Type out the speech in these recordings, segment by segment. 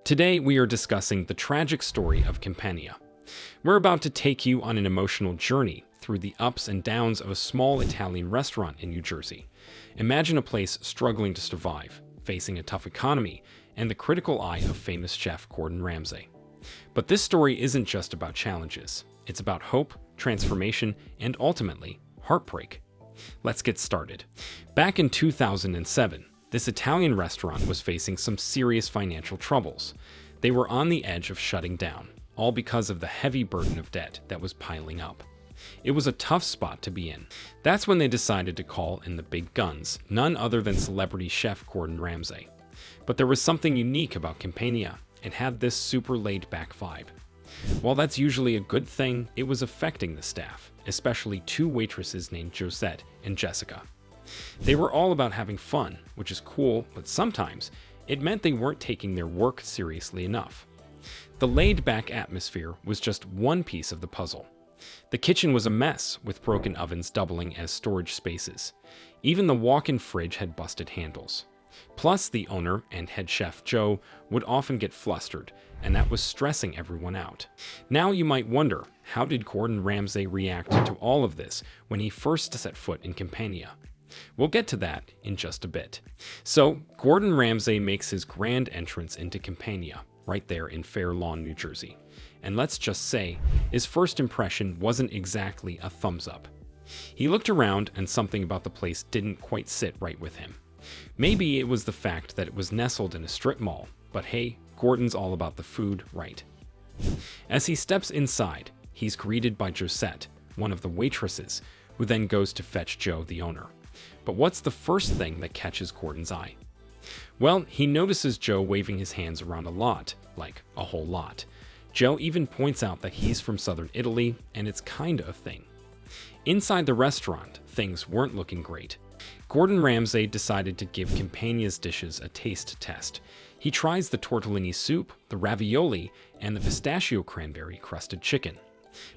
Today, we are discussing the tragic story of Campania. We're about to take you on an emotional journey through the ups and downs of a small Italian restaurant in New Jersey. Imagine a place struggling to survive, facing a tough economy, and the critical eye of famous chef Gordon Ramsay. But this story isn't just about challenges. It's about hope, transformation, and ultimately, heartbreak. Let's get started. Back in 2007, this Italian restaurant was facing some serious financial troubles. They were on the edge of shutting down, all because of the heavy burden of debt that was piling up. It was a tough spot to be in. That's when they decided to call in the big guns, none other than celebrity chef Gordon Ramsay. But there was something unique about Campania. It had this super laid-back vibe. While that's usually a good thing, it was affecting the staff, especially two waitresses named Josette and Jessica. They were all about having fun, which is cool, but sometimes it meant they weren't taking their work seriously enough. The laid-back atmosphere was just one piece of the puzzle. The kitchen was a mess, with broken ovens doubling as storage spaces. Even the walk-in fridge had busted handles. Plus, the owner and head chef Joe would often get flustered, and that was stressing everyone out. Now you might wonder, how did Gordon Ramsay react to all of this when he first set foot in Campania? We'll get to that in just a bit. So, Gordon Ramsay makes his grand entrance into Campania, right there in Fair Lawn, New Jersey. And let's just say, his first impression wasn't exactly a thumbs up. He looked around and something about the place didn't quite sit right with him. Maybe it was the fact that it was nestled in a strip mall, but hey, Gordon's all about the food, right? As he steps inside, he's greeted by Josette, one of the waitresses, who then goes to fetch Joe, the owner. But what's the first thing that catches Gordon's eye? Well, he notices Joe waving his hands around a lot, like a whole lot. Joe even points out that he's from southern Italy, and it's kinda a thing. Inside the restaurant, things weren't looking great. Gordon Ramsay decided to give Campania's dishes a taste test. He tries the tortellini soup, the ravioli, and the pistachio cranberry crusted chicken.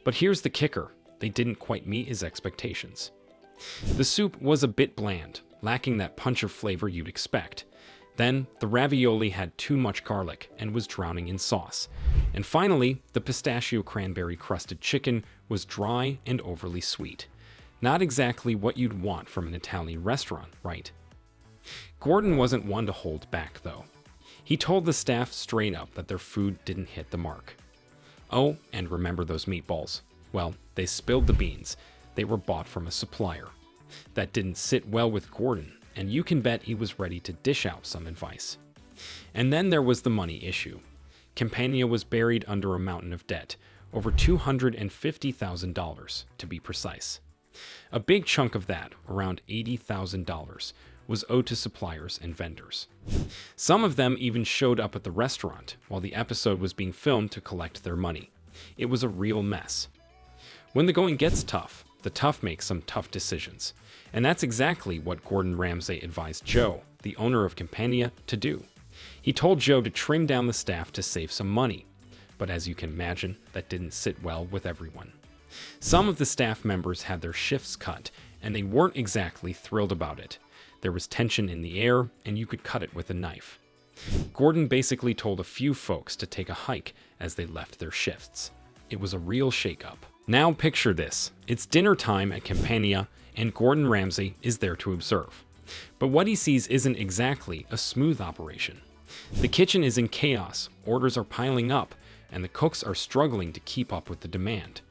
But here's the kicker, they didn't quite meet his expectations. The soup was a bit bland, lacking that punch of flavor you'd expect. Then, the ravioli had too much garlic and was drowning in sauce. And finally, the pistachio cranberry crusted chicken was dry and overly sweet. Not exactly what you'd want from an Italian restaurant, right? Gordon wasn't one to hold back, though. He told the staff straight up that their food didn't hit the mark. Oh, and remember those meatballs? Well, they spilled the beans. They were bought from a supplier. That didn't sit well with Gordon, and you can bet he was ready to dish out some advice. And then there was the money issue. Campania was buried under a mountain of debt, over $250,000 to be precise. A big chunk of that, around $80,000, was owed to suppliers and vendors. Some of them even showed up at the restaurant while the episode was being filmed to collect their money. It was a real mess. When the going gets tough, the tough make some tough decisions. And that's exactly what Gordon Ramsay advised Joe, the owner of Campania, to do. He told Joe to trim down the staff to save some money. But as you can imagine, that didn't sit well with everyone. Some of the staff members had their shifts cut, and they weren't exactly thrilled about it. There was tension in the air, and you could cut it with a knife. Gordon basically told a few folks to take a hike as they left their shifts. It was a real shakeup. Now picture this. It's dinner time at Campania, and Gordon Ramsay is there to observe. But what he sees isn't exactly a smooth operation. The kitchen is in chaos, orders are piling up, and the cooks are struggling to keep up with the demand.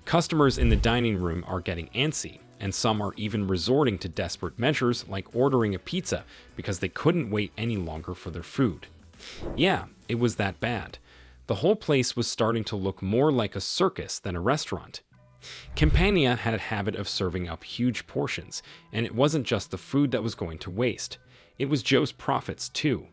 Customers in the dining room are getting antsy, and some are even resorting to desperate measures like ordering a pizza because they couldn't wait any longer for their food. Yeah, it was that bad. The whole place was starting to look more like a circus than a restaurant. Campania had a habit of serving up huge portions, and it wasn't just the food that was going to waste. It was Joe's profits, too.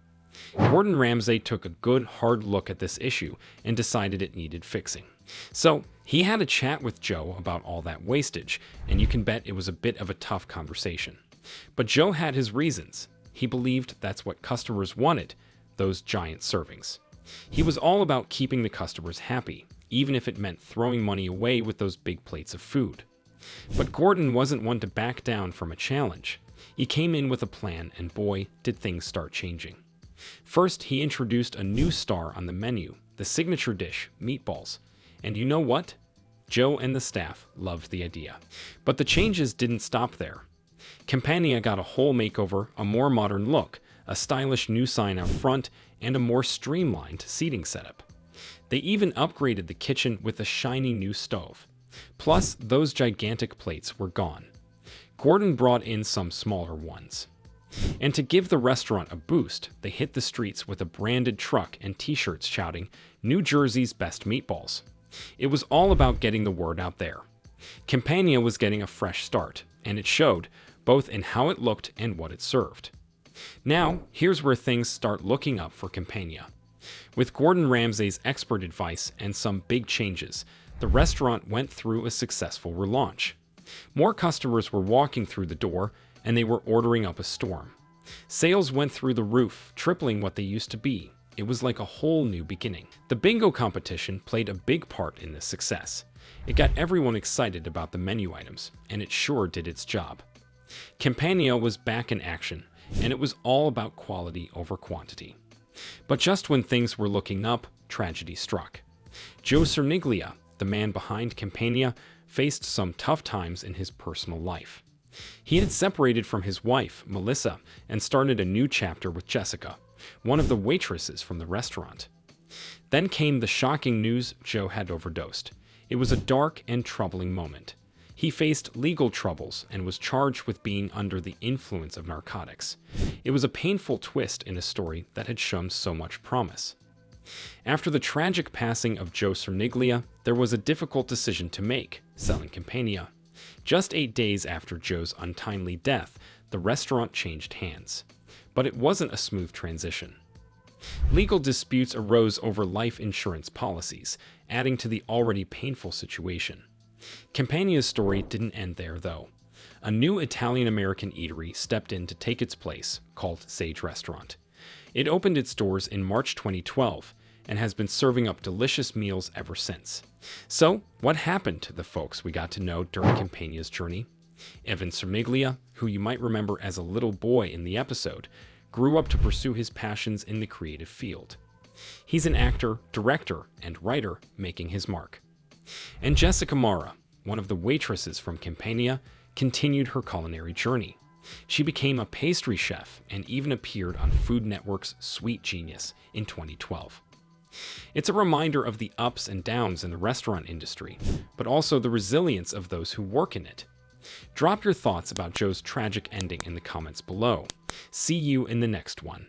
Gordon Ramsay took a good, hard look at this issue and decided it needed fixing. So, he had a chat with Joe about all that wastage, and you can bet it was a bit of a tough conversation. But Joe had his reasons. He believed that's what customers wanted, those giant servings. He was all about keeping the customers happy, even if it meant throwing money away with those big plates of food. But Gordon wasn't one to back down from a challenge. He came in with a plan, and boy, did things start changing. First, he introduced a new star on the menu, the signature dish, meatballs. And you know what? Joe and the staff loved the idea. But the changes didn't stop there. Campania got a whole makeover, a more modern look, a stylish new sign out front, and a more streamlined seating setup. They even upgraded the kitchen with a shiny new stove. Plus, those gigantic plates were gone. Gordon brought in some smaller ones. And to give the restaurant a boost, they hit the streets with a branded truck and t-shirts shouting, "New Jersey's best meatballs." It was all about getting the word out there. Campania was getting a fresh start, and it showed, both in how it looked and what it served. Now, here's where things start looking up for Campania. With Gordon Ramsay's expert advice and some big changes, the restaurant went through a successful relaunch. More customers were walking through the door, and they were ordering up a storm. Sales went through the roof, tripling what they used to be. It was like a whole new beginning. The bingo competition played a big part in this success. It got everyone excited about the menu items, and it sure did its job. Campania was back in action, and it was all about quality over quantity. But just when things were looking up, tragedy struck. Joe Cerniglia, the man behind Campania, faced some tough times in his personal life. He had separated from his wife, Melissa, and started a new chapter with Jessica, one of the waitresses from the restaurant. Then came the shocking news Joe had overdosed. It was a dark and troubling moment. He faced legal troubles and was charged with being under the influence of narcotics. It was a painful twist in a story that had shown so much promise. After the tragic passing of Joe Cerniglia, there was a difficult decision to make, selling Campania. Just 8 days after Joe's untimely death, the restaurant changed hands. But it wasn't a smooth transition. Legal disputes arose over life insurance policies, adding to the already painful situation. Campania's story didn't end there, though. A new Italian-American eatery stepped in to take its place, called Sage Restaurant. It opened its doors in March 2012 and has been serving up delicious meals ever since. So, what happened to the folks we got to know during Campania's journey? Evan Cerniglia, who you might remember as a little boy in the episode, grew up to pursue his passions in the creative field. He's an actor, director, and writer making his mark. And Jessica Mara, one of the waitresses from Campania, continued her culinary journey. She became a pastry chef and even appeared on Food Network's Sweet Genius in 2012. It's a reminder of the ups and downs in the restaurant industry, but also the resilience of those who work in it. Drop your thoughts about Joe's tragic ending in the comments below. See you in the next one.